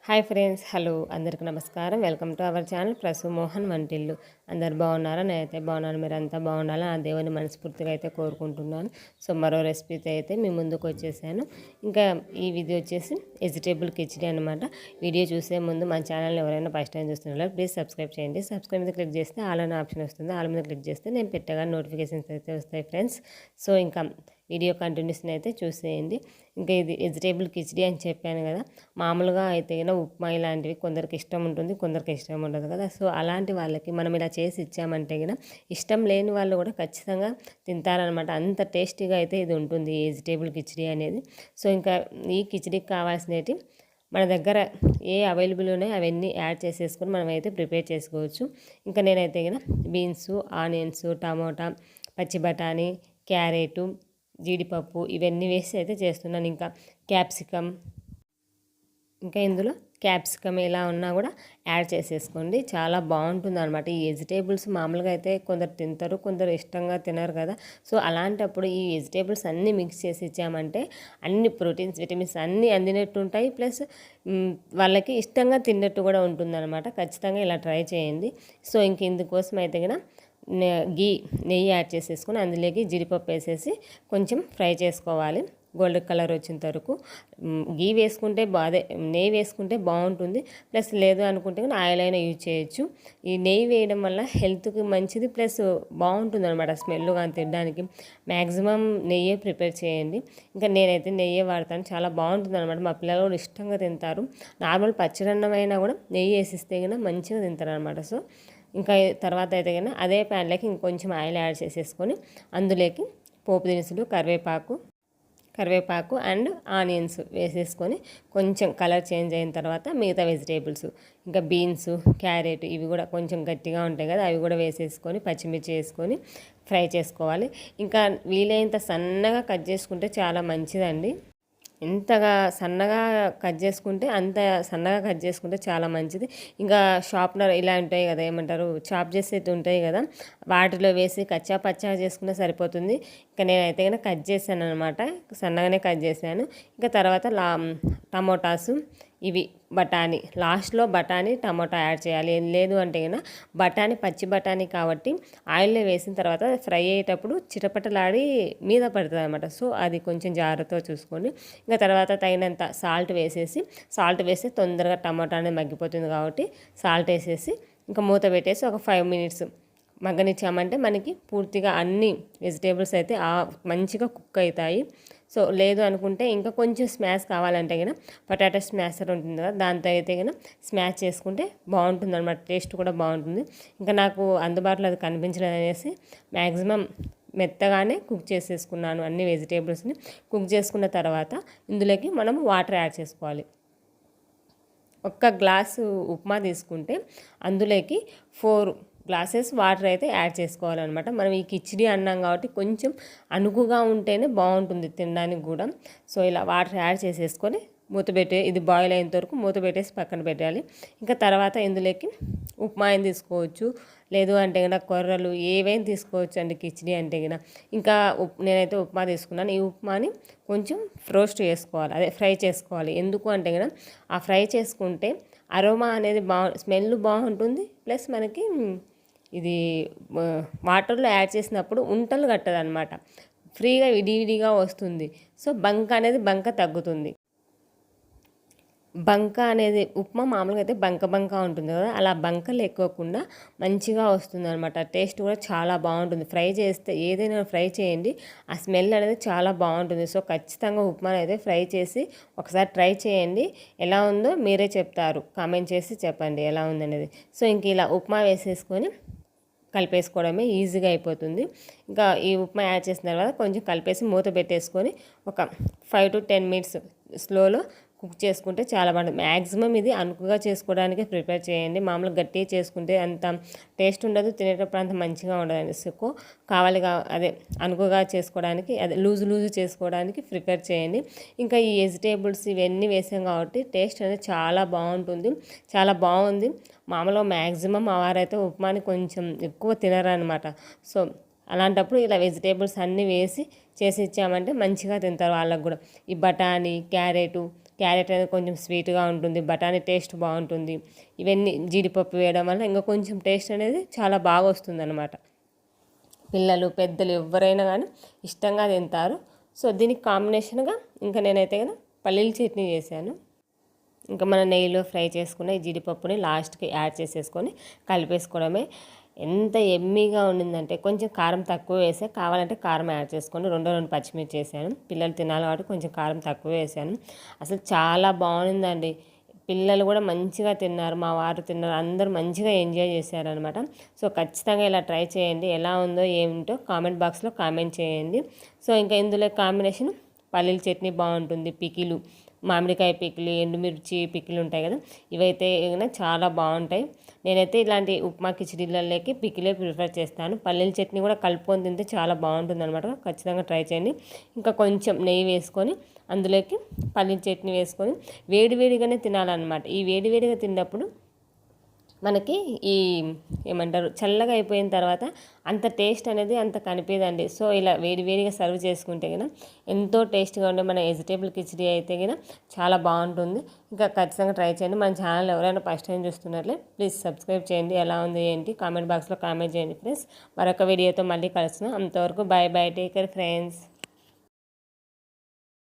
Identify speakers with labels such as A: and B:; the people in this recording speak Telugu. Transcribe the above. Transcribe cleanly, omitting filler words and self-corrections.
A: హాయ్ ఫ్రెండ్స్, హలో అందరికీ నమస్కారం. Welcome to our channel Prasu Mohan Vantillu. అందరు బాగున్నారా? నేనైతే బాగున్నాను. మీరు అంతా బాగుండాలని ఆ దేవుని మనస్ఫూర్తిగా అయితే కోరుకుంటున్నాను. సో మరో రెసిపీతో అయితే మీ ముందుకు వచ్చేసాను. ఇంకా ఈ వీడియో వచ్చేసి వెజిటేబుల్ కిచిడి అనమాట. వీడియో చూసే ముందు మన ఛానల్ ఎవరైనా ఫస్ట్ టైం చూస్తున్నారు ప్లీజ్ సబ్స్క్రైబ్ చేయండి. సబ్స్క్రైబ్ మీద క్లిక్ చేస్తే ఆల్ అనే ఆప్షన్ వస్తుంది. ఆల్ మీద క్లిక్ చేస్తే నేను పెట్టగా నోటిఫికేషన్స్ అయితే వస్తాయి ఫ్రెండ్స్. సో ఇంకా వీడియో కంటిన్యూషన్ అయితే చూసేయండి. ఇంకా ఇది వెజిటేబుల్ కిచిడి అని చెప్పాను కదా. మామూలుగా అయితే ఉప్మా ఇలాంటివి కొందరికి ఇష్టం ఉంటుంది, కొందరికి ఇష్టం ఉండదు కదా. సో అలాంటి వాళ్ళకి మనం ఇలా చేసి ఇచ్చామంటే ఇష్టం లేని వాళ్ళు కూడా ఖచ్చితంగా తింటారనమాట. అంత టేస్టీగా అయితే ఇది ఉంటుంది ఈ వెజిటేబుల్ కిచిడి అనేది. సో ఇంకా ఈ కిచిడికి కావాల్సినవి మన దగ్గర ఏ అవైలబుల్ ఉన్నాయో అవన్నీ యాడ్ చేసేసుకొని మనమైతే ప్రిపేర్ చేసుకోవచ్చు. ఇంకా నేనైతే బీన్స్, ఆనియన్స్, టమోటా, పచ్చి బఠానీ, క్యారెటు, జీడిపప్పు ఇవన్నీ వేసి అయితే చేస్తున్నాను. ఇంకా క్యాప్సికమ్, ఇంకా ఇందులో క్యాప్సికమ్ ఇలా ఉన్నా కూడా యాడ్ చేసేసుకోండి. చాలా బాగుంటుంది అనమాట. ఈ వెజిటేబుల్స్ మామూలుగా అయితే కొందరు తింటారు, కొందరు ఇష్టంగా తినరు కదా. సో అలాంటప్పుడు ఈ వెజిటేబుల్స్ అన్నీ మిక్స్ చేసి ఇచ్చామంటే అన్ని ప్రోటీన్స్, విటమిన్స్ అన్నీ అందినట్టు ఉంటాయి. ప్లస్ వాళ్ళకి ఇష్టంగా తిన్నట్టు కూడా ఉంటుందన్నమాట. ఖచ్చితంగా ఇలా ట్రై చేయండి. సో ఇంక ఇందుకోసం అయితే నెయ్యి యాడ్ చేసేసుకొని అందులోకి జీడిపప్పు వేసేసి కొంచెం ఫ్రై చేసుకోవాలి. గోల్డ్ కలర్ వచ్చేంత వరకు గీ వేసుకుంటే నెయ్యి వేసుకుంటే బాగుంటుంది. ప్లస్ లేదు అనుకుంటే ఆయిల్ అయినా యూజ్ చేయొచ్చు. ఈ నెయ్యి వేయడం వల్ల హెల్త్కి మంచిది, ప్లస్ బాగుంటుంది అనమాట. స్మెల్ కానీ తినడానికి మ్యాక్సిమం నెయ్యే ప్రిపేర్ చేయండి. ఇంకా నేనైతే నెయ్యే వాడతాను, చాలా బాగుంటుంది అనమాట. మా పిల్లలు కూడా ఇష్టంగా తింటారు. నార్మల్ పచ్చడన్నం అయినా కూడా నెయ్యి వేసిస్తే మంచిగా తింటారు అనమాట. సో ఇంకా తర్వాత అయితే అదే ప్యాన్లోకి ఇంకొంచెం ఆయిల్ యాడ్ చేసేసుకొని అందులోకి పోపు దినుసులు, కరివేపాకు అండ్ ఆనియన్స్ వేసేసుకొని కొంచెం కలర్ చేంజ్ అయిన తర్వాత మిగతా వెజిటేబుల్స్ ఇంకా బీన్స్, క్యారెట్ ఇవి కూడా కొంచెం గట్టిగా ఉంటాయి కదా, అవి కూడా వేసేసుకొని పచ్చిమిర్చి వేసుకొని ఫ్రై చేసుకోవాలి. ఇంకా వీలైనంత సన్నగా కట్ చేసుకుంటే చాలా మంచిదండి. ఎంతగా సన్నగా కట్ చేసుకుంటే అంత సన్నగా కట్ చేసుకుంటే చాలా మంచిది. ఇంకా షార్ప్నర్ ఇలా ఉంటాయి కదా, ఏమంటారు చాప్ చేసేది ఉంటాయి కదా, వాటిలో వేసి కచ్చా పచ్చా చేసుకుంటే సరిపోతుంది. ఇంకా నేనైతే కట్ చేశాను అనమాట, సన్నగానే కట్ చేశాను. ఇంకా తర్వాత టమోటాసు, ఇవి బఠానీ, లాస్ట్లో బఠానీ టమాటా యాడ్ చేయాలి. లేదు అంటే బఠానీ పచ్చి బఠానీ కాబట్టి ఆయిల్లో వేసిన తర్వాత ఫ్రై అయ్యేటప్పుడు చిటపటలాడి మీద పడుతుంది అనమాట. సో అది కొంచెం జాగ్రత్తగా చూసుకోండి. ఇంకా తర్వాత తగినంత సాల్ట్ వేస్తే తొందరగా టమాటా అనేది మగ్గిపోతుంది కాబట్టి సాల్ట్ వేసేసి ఇంకా మూత పెట్టేసి ఒక 5 మినిట్స్ మగ్గనిచ్చామంటే మనకి పూర్తిగా అన్ని వెజిటేబుల్స్ అయితే మంచిగా కుక్ అవుతాయి. సో లేదు అనుకుంటే ఇంకా కొంచెం స్మాష్ కావాలంటే పొటాటో స్మాషర్ ఉంటుంది కదా, దాంతో అయితే స్మాష్ చేసుకుంటే బాగుంటుంది అనమాట. టేస్ట్ కూడా బాగుంటుంది. ఇంకా నాకు అందుబాటులో అది కనిపించలేదు అనేసి మ్యాక్సిమం మెత్తగానే కుక్ చేసేసుకున్నాను అన్ని వెజిటేబుల్స్ని. కుక్ చేసుకున్న తర్వాత ఇందులోకి మనం వాటర్ యాడ్ చేసుకోవాలి. ఒక్క గ్లాసు ఉప్మా తీసుకుంటే అందులోకి 4 గ్లాసెస్ వాటర్ అయితే యాడ్ చేసుకోవాలన్నమాట. మనం ఈ కిచిడి అన్నాం కాబట్టి కొంచెం అనుకుగా ఉంటేనే బాగుంటుంది తినడానికి కూడా. సో ఇలా వాటర్ యాడ్ చేసేసుకొని ఇది బాయిల్ అయినంత వరకు మూత పెట్టేసి పక్కన పెట్టాలి. ఇంకా తర్వాత ఇందులోకి ఉప్మా అయిన తీసుకోవచ్చు, లేదు అంటే కొర్రలు ఏవైనా తీసుకోవచ్చు అండి కిచిడి అంటే ఇంకా నేనైతే ఉప్మా తీసుకున్నాను. ఈ ఉప్మాని కొంచెం రోస్ట్ చేసుకోవాలి, అదే ఫ్రై చేసుకోవాలి. ఎందుకు అంటే ఆ ఫ్రై చేసుకుంటే అరోమా అనేది స్మెల్ బాగుంటుంది. ప్లస్ మనకి ఇది వాటర్లో యాడ్ చేసినప్పుడు ఉంటలు కట్టదు అనమాట, ఫ్రీగా విడివిడిగా వస్తుంది. సో బంక తగ్గుతుంది. బంక అనేది ఉప్మా మామూలుగా అయితే బంక ఉంటుంది కదా, అలా బంక లేకోకుండా మంచిగా వస్తుంది అనమాట. టేస్ట్ కూడా చాలా బాగుంటుంది. ఫ్రై చేస్తే ఏదైనా ఫ్రై చేయండి, ఆ స్మెల్ అనేది చాలా బాగుంటుంది. సో ఖచ్చితంగా ఉప్మాని అయితే ఫ్రై చేసి ఒకసారి ట్రై చేయండి. ఎలా ఉందో మీరే చెప్తారు, కామెంట్ చేసి చెప్పండి ఎలా ఉందనేది. సో ఇంక ఇలా ఉప్మా వేసేసుకొని కలిపేసుకోవడమే ఈజీగా అయిపోతుంది. ఇంకా ఈ ఉప్మా యాడ్ చేసిన తర్వాత కొంచెం కలిపేసి మూత పెట్టేసుకొని ఒక 5 to 10 మినిట్స్ స్లోలో కుక్ చేసుకుంటే చాలా బాగుంటుంది. మ్యాక్సిమం ఇది అనుకుగా చేసుకోవడానికి ప్రిపేర్ చేయండి. మామూలుగా గట్టిగా చేసుకుంటే అంత టేస్ట్ ఉండదు, తినేటప్పుడు అంత మంచిగా ఉండదు. సో అదే అనుకుగా చేసుకోవడానికి, అదే లూజు చేసుకోవడానికి ప్రిపేర్ చేయండి. ఇంకా ఈ వెజిటేబుల్స్ ఇవన్నీ వేసాం కాబట్టి టేస్ట్ అనేది చాలా బాగుంటుంది, చాలా బాగుంది. మామూలుగా మ్యాక్సిమం మా వారైతే ఉప్మాని కొంచెం ఎక్కువ తినరనమాట. సో అలాంటప్పుడు ఇలా వెజిటేబుల్స్ అన్నీ వేసి చేసి ఇచ్చామంటే మంచిగా తింటారు వాళ్ళకు కూడా. ఈ బఠానీ, క్యారెటు, క్యారెట్ అనేది కొంచెం స్వీట్గా ఉంటుంది, బఠానీ టేస్ట్ బాగుంటుంది. ఇవన్నీ జీడిపప్పు వేయడం వల్ల ఇంకా కొంచెం టేస్ట్ అనేది చాలా బాగా వస్తుంది అనమాట. పిల్లలు పెద్దలు ఎవరైనా కానీ ఇష్టంగా తింటారు. సో దీనికి కాంబినేషన్గా ఇంకా నేనైతే కదా పల్లీల చట్నీ చేశాను. ఇంకా మన నెయ్యిలో ఫ్రై చేసుకున్న ఈ జీడిపప్పుని లాస్ట్కి యాడ్ చేసేసుకొని కలిపేసుకోవడమే. ఎంత ఎమ్మీగా ఉండిందంటే కొంచెం కారం తక్కువ వేసా, కావాలంటే కారం యాడ్ చేసుకొని 2 పచ్చిమిర్చి వేసాను. పిల్లలు తినాలి కాబట్టి కొంచెం కారం తక్కువ వేసాను. అసలు చాలా బాగుందండి. పిల్లలు కూడా మంచిగా తిన్నారు, మా వారు తిన్నారు, అందరూ మంచిగా ఎంజాయ్ చేశారనమాట. సో ఖచ్చితంగా ఇలా ట్రై చేయండి. ఎలా ఉందో ఏమిటో కామెంట్ బాక్స్లో కామెంట్ చేయండి. సో ఇంకా ఇందులో కాంబినేషన్ పల్లీల చట్నీ బాగుంటుంది, పికిలు, మామిడికాయ పికిలి, ఎండుమిర్చి పికిలు ఉంటాయి కదా, ఇవైతే చాలా బాగుంటాయి. నేనైతే ఇలాంటి ఉప్మా కిచిడీలలోకి పికిలే ప్రిఫర్ చేస్తాను. పల్లీల చట్నీ కూడా కలుపుకొని తింటే చాలా బాగుంటుంది అనమాట. ఖచ్చితంగా ట్రై చేయండి. ఇంకా కొంచెం నెయ్యి వేసుకొని అందులోకి పల్లీల చట్నీ వేసుకొని వేడివేడిగానే తినాలన్నమాట. ఈ వేడివేడిగా తిన్నప్పుడు మనకి ఈ ఏమంటారు చల్లగా అయిపోయిన తర్వాత అంత టేస్ట్ అనేది అంత కనిపించదండి. సో ఇలా వేడివేడిగా సర్వ్ చేసుకుంటే కదా ఎంతో టేస్ట్గా ఉండే మన వెజిటేబుల్ కిచడీ అయితే కదా చాలా బాగుంటుంది. ఇంకా ఖచ్చితంగా ట్రై చేయండి. మన ఛానల్ ఎవరైనా ఫస్ట్ టైం చూస్తున్నట్లే ప్లీజ్ సబ్స్క్రైబ్ చేయండి. ఎలా ఉంది ఏంటి కామెంట్ బాక్స్లో కామెంట్ చేయండి ఫ్రెండ్స్. మరొక వీడియోతో మళ్ళీ కలుస్తున్నాం. అంతవరకు bye bye, take care friends.